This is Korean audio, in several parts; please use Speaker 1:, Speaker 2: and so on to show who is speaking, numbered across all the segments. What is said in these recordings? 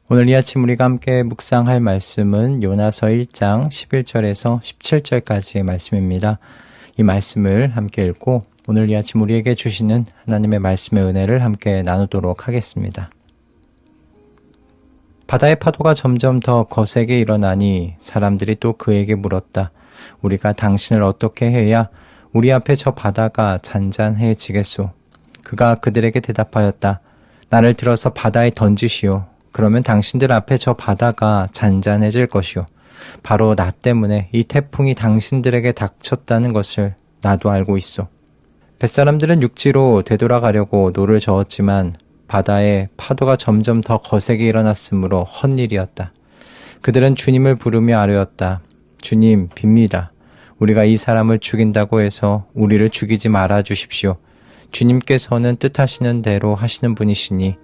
Speaker 1: 오늘 이 아침 우리가 함께 묵상할 말씀은 요나서 1장 11절에서 17절까지의 말씀입니다. 이 말씀을 함께 읽고 오늘 이 아침 우리에게 주시는 하나님의 말씀의 은혜를 함께 나누도록 하겠습니다. 바다의 파도가 점점 더 거세게 일어나니 사람들이 또 그에게 물었다. 우리가 당신을 어떻게 해야 우리 앞에 저 바다가 잔잔해지겠소? 그가 그들에게 대답하였다. 나를 들어서 바다에 던지시오. 그러면 당신들 앞에 저 바다가 잔잔해질 것이요. 바로 나 때문에 이 태풍이 당신들에게 닥쳤다는 것을 나도 알고 있어. 뱃사람들은 육지로 되돌아가려고 노를 저었지만 바다에 파도가 점점 더 거세게 일어났으므로 헛일이었다. 그들은 주님을 부르며 아뢰었다. 주님, 빕니다. 우리가 이 사람을 죽인다고 해서 우리를 죽이지 말아 주십시오. 주님께서는 뜻하시는 대로 하시는 분이시니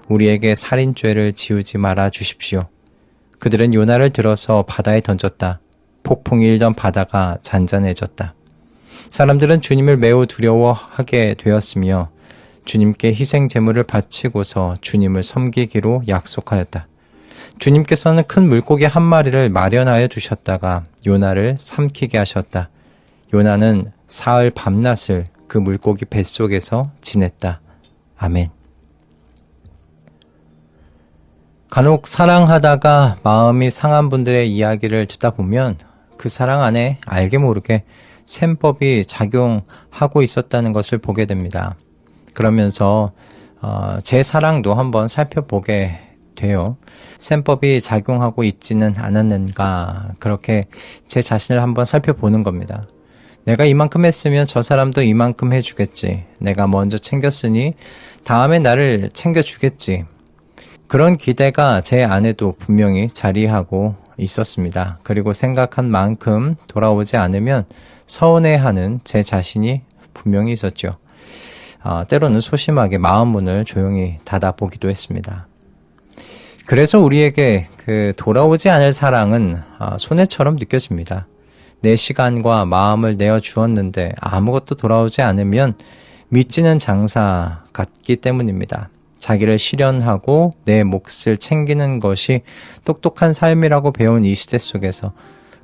Speaker 1: 우리에게 살인죄를 지우지 말아 주십시오. 그들은 요나를 들어서 바다에 던졌다. 폭풍이 일던 바다가 잔잔해졌다. 사람들은 주님을 매우 두려워하게 되었으며 주님께 희생 제물을 바치고서 주님을 섬기기로 약속하였다. 주님께서는 큰 물고기 한 마리를 마련하여 두셨다가 요나를 삼키게 하셨다. 요나는 사흘 밤낮을 그 물고기 뱃속에서 지냈다. 아멘. 간혹 사랑하다가 마음이 상한 분들의 이야기를 듣다 보면 그 사랑 안에 알게 모르게 셈법이 작용하고 있었다는 것을 보게 됩니다. 그러면서 제 사랑도 한번 살펴보게 돼요. 셈법이 작용하고 있지는 않았는가, 그렇게 제 자신을 한번 살펴보는 겁니다. 내가 이만큼 했으면 저 사람도 이만큼 해주겠지. 내가 먼저 챙겼으니 다음에 나를 챙겨주겠지. 그런 기대가 제 안에도 분명히 자리하고 있었습니다. 그리고 생각한 만큼 돌아오지 않으면 서운해하는 제 자신이 분명히 있었죠. 때로는 소심하게 마음 문을 조용히 닫아보기도 했습니다. 그래서 우리에게 그 돌아오지 않을 사랑은 손해처럼 느껴집니다. 내 시간과 마음을 내어 주었는데 아무것도 돌아오지 않으면 믿지는 장사 같기 때문입니다. 자기를 실현하고 내 몫을 챙기는 것이 똑똑한 삶이라고 배운 이 시대 속에서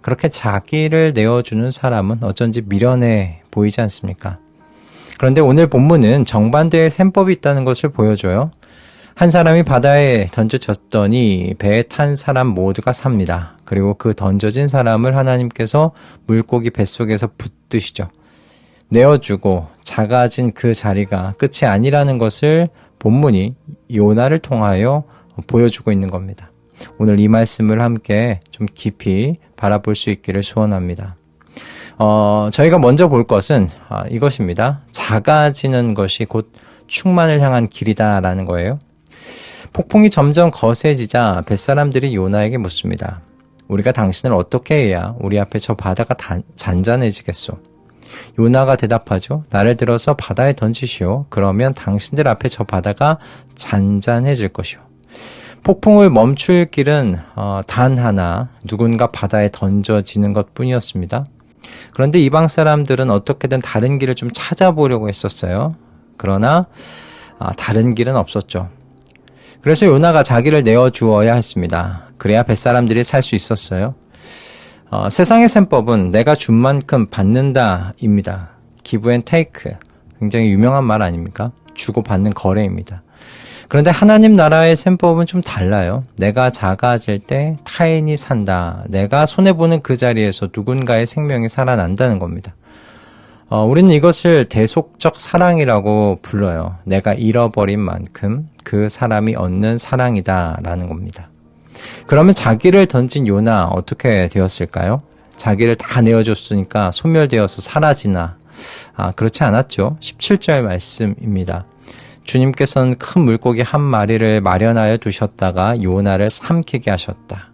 Speaker 1: 그렇게 자기를 내어주는 사람은 어쩐지 미련해 보이지 않습니까? 그런데 오늘 본문은 정반대의 셈법이 있다는 것을 보여줘요. 한 사람이 바다에 던져졌더니 배에 탄 사람 모두가 삽니다. 그리고 그 던져진 사람을 하나님께서 물고기 뱃속에서 붙드시죠. 내어주고 작아진 그 자리가 끝이 아니라는 것을 본문이 요나를 통하여 보여주고 있는 겁니다. 오늘 이 말씀을 함께 좀 깊이 바라볼 수 있기를 소원합니다. 저희가 먼저 볼 것은 이것입니다. 작아지는 것이 곧 충만을 향한 길이다라는 거예요. 폭풍이 점점 거세지자 뱃사람들이 요나에게 묻습니다. 우리가 당신을 어떻게 해야 우리 앞에 저 바다가 잔잔해지겠소? 요나가 대답하죠. 나를 들어서 바다에 던지시오. 그러면 당신들 앞에 저 바다가 잔잔해질 것이오. 폭풍을 멈출 길은 단 하나, 누군가 바다에 던져지는 것뿐이었습니다. 그런데 이방 사람들은 어떻게든 다른 길을 좀 찾아보려고 했었어요. 그러나 다른 길은 없었죠. 그래서 요나가 자기를 내어주어야 했습니다. 그래야 뱃사람들이 살 수 있었어요. 세상의 셈법은 내가 준 만큼 받는다 입니다. give and take, 굉장히 유명한 말 아닙니까? 주고받는 거래입니다. 그런데 하나님 나라의 셈법은 좀 달라요. 내가 작아질 때 타인이 산다. 내가 손해보는 그 자리에서 누군가의 생명이 살아난다는 겁니다. 우리는 이것을 대속적 사랑이라고 불러요. 내가 잃어버린 만큼 그 사람이 얻는 사랑이다라는 겁니다. 그러면 자기를 던진 요나 어떻게 되었을까요? 자기를 다 내어줬으니까 소멸되어서 사라지나? 그렇지 않았죠. 17절 말씀입니다. 주님께서는 큰 물고기 한 마리를 마련하여 두셨다가 요나를 삼키게 하셨다.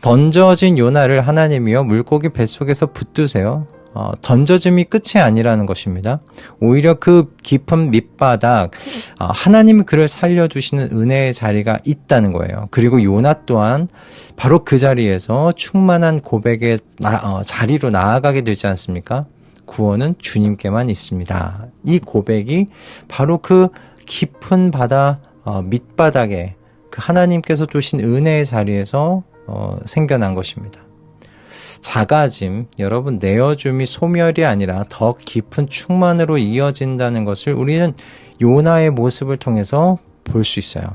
Speaker 1: 던져진 요나를 하나님이요 물고기 뱃속에서 붙드세요. 던져짐이 끝이 아니라는 것입니다. 오히려 그 깊은 밑바닥, 하나님이 그를 살려주시는 은혜의 자리가 있다는 거예요. 그리고 요나 또한 바로 그 자리에서 충만한 고백의 자리로 나아가게 되지 않습니까? 구원은 주님께만 있습니다. 이 고백이 바로 그 깊은 바다 밑바닥에 그 하나님께서 두신 은혜의 자리에서 생겨난 것입니다. 작아짐, 여러분 내어줌이 소멸이 아니라 더 깊은 충만으로 이어진다는 것을 우리는 요나의 모습을 통해서 볼 수 있어요.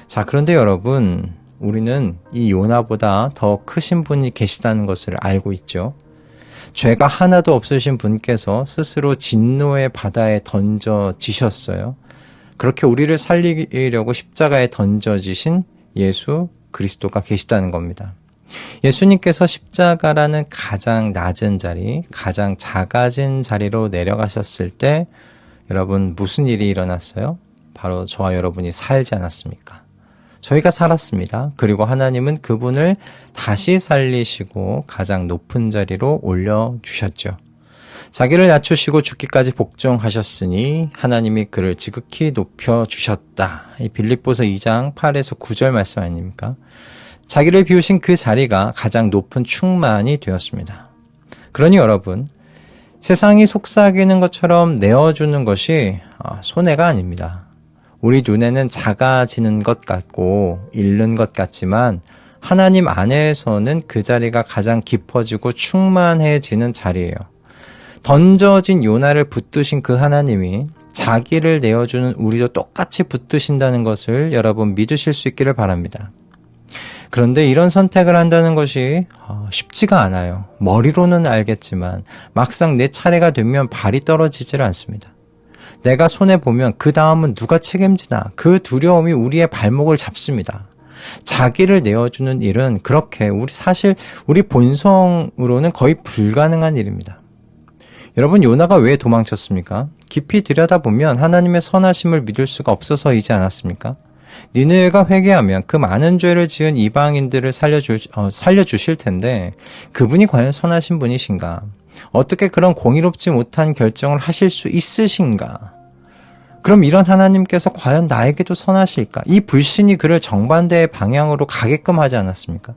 Speaker 1: 자, 그런데 여러분, 우리는 이 요나보다 더 크신 분이 계시다는 것을 알고 있죠. 죄가 하나도 없으신 분께서 스스로 진노의 바다에 던져지셨어요. 그렇게 우리를 살리려고 십자가에 던져지신 예수 그리스도가 계시다는 겁니다. 예수님께서 십자가라는 가장 낮은 자리, 가장 작아진 자리로 내려가셨을 때 여러분 무슨 일이 일어났어요? 바로 저와 여러분이 살지 않았습니까? 저희가 살았습니다. 그리고 하나님은 그분을 다시 살리시고 가장 높은 자리로 올려주셨죠. 자기를 낮추시고 죽기까지 복종하셨으니 하나님이 그를 지극히 높여주셨다. 이 빌립보서 2장 8에서 9절 말씀 아닙니까? 자기를 비우신 그 자리가 가장 높은 충만이 되었습니다. 그러니 여러분, 세상이 속삭이는 것처럼 내어주는 것이 손해가 아닙니다. 우리 눈에는 작아지는 것 같고 잃는 것 같지만 하나님 안에서는 그 자리가 가장 깊어지고 충만해지는 자리예요. 던져진 요나를 붙드신 그 하나님이 자기를 내어주는 우리도 똑같이 붙드신다는 것을 여러분 믿으실 수 있기를 바랍니다. 그런데 이런 선택을 한다는 것이 쉽지가 않아요. 머리로는 알겠지만 막상 내 차례가 되면 발이 떨어지질 않습니다. 내가 손해보면 그 다음은 누가 책임지나 그 두려움이 우리의 발목을 잡습니다. 자기를 내어주는 일은 그렇게 우리 본성으로는 거의 불가능한 일입니다. 여러분, 요나가 왜 도망쳤습니까? 깊이 들여다보면 하나님의 선하심을 믿을 수가 없어서이지 않았습니까? 니느웨가 회개하면 그 많은 죄를 지은 이방인들을 살려주실 텐데 그분이 과연 선하신 분이신가? 어떻게 그런 공의롭지 못한 결정을 하실 수 있으신가? 그럼 이런 하나님께서 과연 나에게도 선하실까? 이 불신이 그를 정반대의 방향으로 가게끔 하지 않았습니까?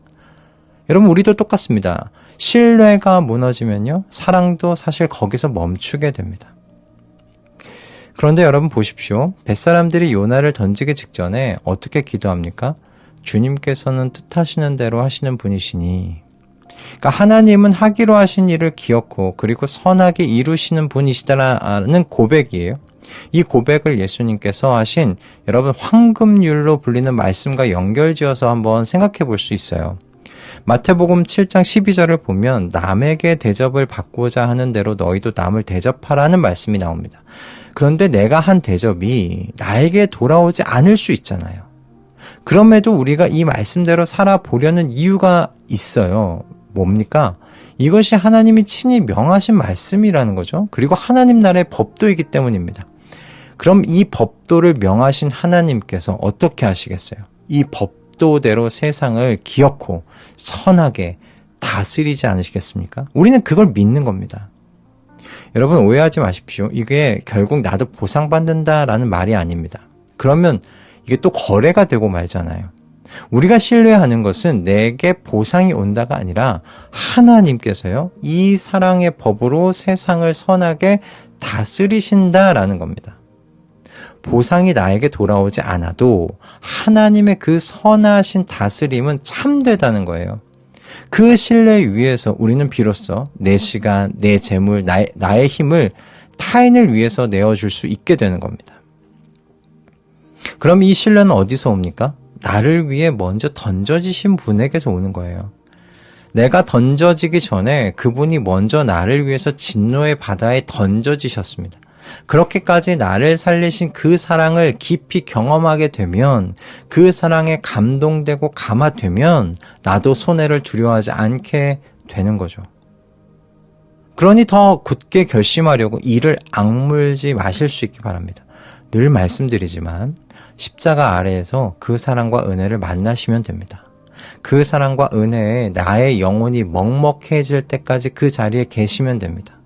Speaker 1: 여러분, 우리도 똑같습니다. 신뢰가 무너지면요, 사랑도 사실 거기서 멈추게 됩니다. 그런데 여러분 보십시오. 뱃사람들이 요나를 던지기 직전에 어떻게 기도합니까? 주님께서는 뜻하시는 대로 하시는 분이시니. 그러니까 하나님은 하기로 하신 일을 기억하고 그리고 선하게 이루시는 분이시다라는 고백이에요. 이 고백을 예수님께서 하신 여러분 황금률로 불리는 말씀과 연결지어서 한번 생각해 볼 수 있어요. 마태복음 7장 12절을 보면 남에게 대접을 받고자 하는 대로 너희도 남을 대접하라는 말씀이 나옵니다. 그런데 내가 한 대접이 나에게 돌아오지 않을 수 있잖아요. 그럼에도 우리가 이 말씀대로 살아보려는 이유가 있어요. 뭡니까? 이것이 하나님이 친히 명하신 말씀이라는 거죠. 그리고 하나님 나라의 법도이기 때문입니다. 그럼 이 법도를 명하신 하나님께서 어떻게 하시겠어요? 이 법도대로 세상을 기어코 선하게 다스리지 않으시겠습니까? 우리는 그걸 믿는 겁니다. 여러분 오해하지 마십시오. 이게 결국 나도 보상받는다라는 말이 아닙니다. 그러면 이게 또 거래가 되고 말잖아요. 우리가 신뢰하는 것은 내게 보상이 온다가 아니라 하나님께서요, 이 사랑의 법으로 세상을 선하게 다스리신다라는 겁니다. 보상이 나에게 돌아오지 않아도 하나님의 그 선하신 다스림은 참되다는 거예요. 그 신뢰 위에서 우리는 비로소 내 시간, 내 재물, 나의 힘을 타인을 위해서 내어줄 수 있게 되는 겁니다. 그럼 이 신뢰는 어디서 옵니까? 나를 위해 먼저 던져지신 분에게서 오는 거예요. 내가 던져지기 전에 그분이 먼저 나를 위해서 진노의 바다에 던져지셨습니다. 그렇게까지 나를 살리신 그 사랑을 깊이 경험하게 되면, 그 사랑에 감동되고 감화되면 나도 손해를 두려워하지 않게 되는 거죠. 그러니 더 굳게 결심하려고 이를 악물지 마실 수 있기 바랍니다. 늘 말씀드리지만 십자가 아래에서 그 사랑과 은혜를 만나시면 됩니다. 그 사랑과 은혜에 나의 영혼이 먹먹해질 때까지 그 자리에 계시면 됩니다.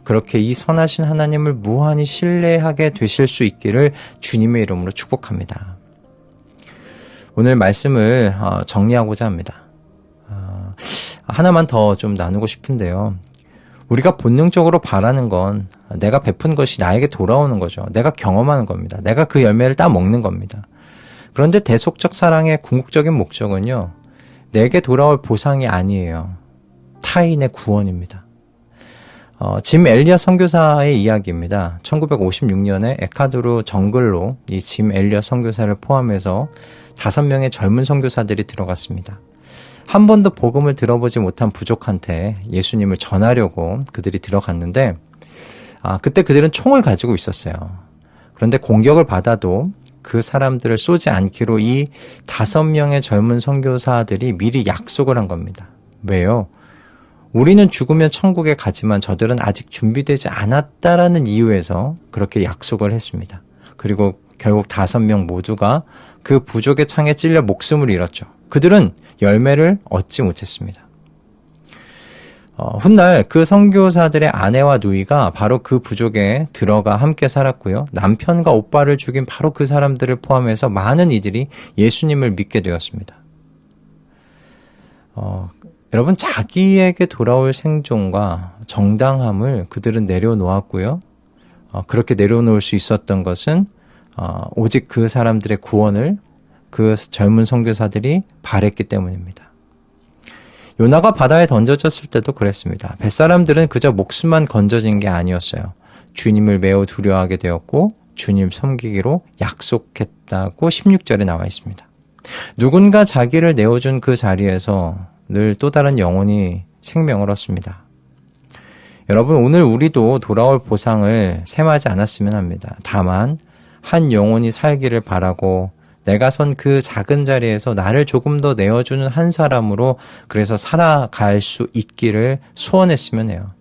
Speaker 1: 그렇게 이 선하신 하나님을 무한히 신뢰하게 되실 수 있기를 주님의 이름으로 축복합니다. 오늘 말씀을 정리하고자 합니다. 하나만 더 좀 나누고 싶은데요. 우리가 본능적으로 바라는 건 내가 베푼 것이 나에게 돌아오는 거죠. 내가 경험하는 겁니다. 내가 그 열매를 따먹는 겁니다. 그런데 대속적 사랑의 궁극적인 목적은요, 내게 돌아올 보상이 아니에요. 타인의 구원입니다. 짐 엘리엇 선교사의 이야기입니다. 1956년에 에콰도르 정글로 이 짐 엘리엇 선교사를 포함해서 5명의 젊은 선교사들이 들어갔습니다. 한 번도 복음을 들어보지 못한 부족한테 예수님을 전하려고 그들이 들어갔는데, 그때 그들은 총을 가지고 있었어요. 그런데 공격을 받아도 그 사람들을 쏘지 않기로 이 5명의 젊은 선교사들이 미리 약속을 한 겁니다. 왜요? 우리는 죽으면 천국에 가지만 저들은 아직 준비되지 않았다라는 이유에서 그렇게 약속을 했습니다. 그리고 결국 5명 모두가 그 부족의 창에 찔려 목숨을 잃었죠. 그들은 열매를 얻지 못했습니다. 훗날 그 선교사들의 아내와 누이가 바로 그 부족에 들어가 함께 살았고요. 남편과 오빠를 죽인 바로 그 사람들을 포함해서 많은 이들이 예수님을 믿게 되었습니다. 여러분, 자기에게 돌아올 생존과 정당함을 그들은 내려놓았고요. 그렇게 내려놓을 수 있었던 것은 오직 그 사람들의 구원을 그 젊은 선교사들이 바랬기 때문입니다. 요나가 바다에 던져졌을 때도 그랬습니다. 뱃사람들은 그저 목숨만 건져진 게 아니었어요. 주님을 매우 두려워하게 되었고 주님 섬기기로 약속했다고 16절에 나와 있습니다. 누군가 자기를 내어준 그 자리에서 늘 또 다른 영혼이 생명을 얻습니다. 여러분, 오늘 우리도 돌아올 보상을 셈하지 않았으면 합니다. 다만 한 영혼이 살기를 바라고 내가 선 그 작은 자리에서 나를 조금 더 내어주는 한 사람으로 그래서 살아갈 수 있기를 소원했으면 해요.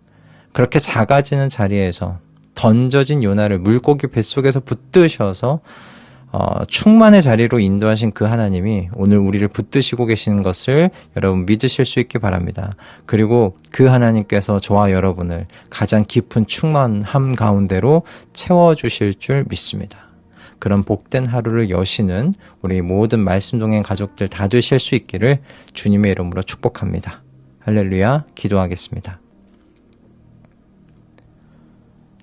Speaker 1: 그렇게 작아지는 자리에서 던져진 요나를 물고기 뱃속에서 붙드셔서 충만의 자리로 인도하신 그 하나님이 오늘 우리를 붙드시고 계시는 것을 여러분 믿으실 수 있기 바랍니다. 그리고 그 하나님께서 저와 여러분을 가장 깊은 충만함 가운데로 채워주실 줄 믿습니다. 그런 복된 하루를 여시는 우리 모든 말씀 동행 가족들 다 되실 수 있기를 주님의 이름으로 축복합니다. 할렐루야. 기도하겠습니다.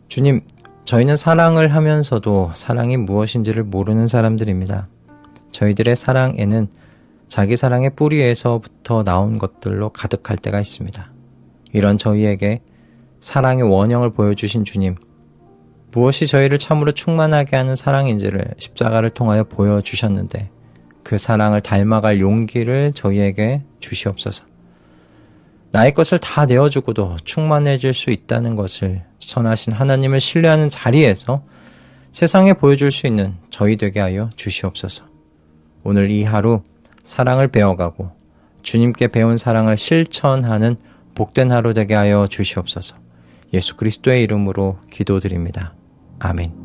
Speaker 1: 주님, 저희는 사랑을 하면서도 사랑이 무엇인지를 모르는 사람들입니다. 저희들의 사랑에는 자기 사랑의 뿌리에서부터 나온 것들로 가득할 때가 있습니다. 이런 저희에게 사랑의 원형을 보여주신 주님, 무엇이 저희를 참으로 충만하게 하는 사랑인지를 십자가를 통하여 보여주셨는데 그 사랑을 닮아갈 용기를 저희에게 주시옵소서. 나의 것을 다 내어주고도 충만해질 수 있다는 것을 선하신 하나님을 신뢰하는 자리에서 세상에 보여줄 수 있는 저희 되게 하여 주시옵소서. 오늘 이 하루 사랑을 배워가고 주님께 배운 사랑을 실천하는 복된 하루 되게 하여 주시옵소서. 예수 그리스도의 이름으로 기도드립니다. 아멘.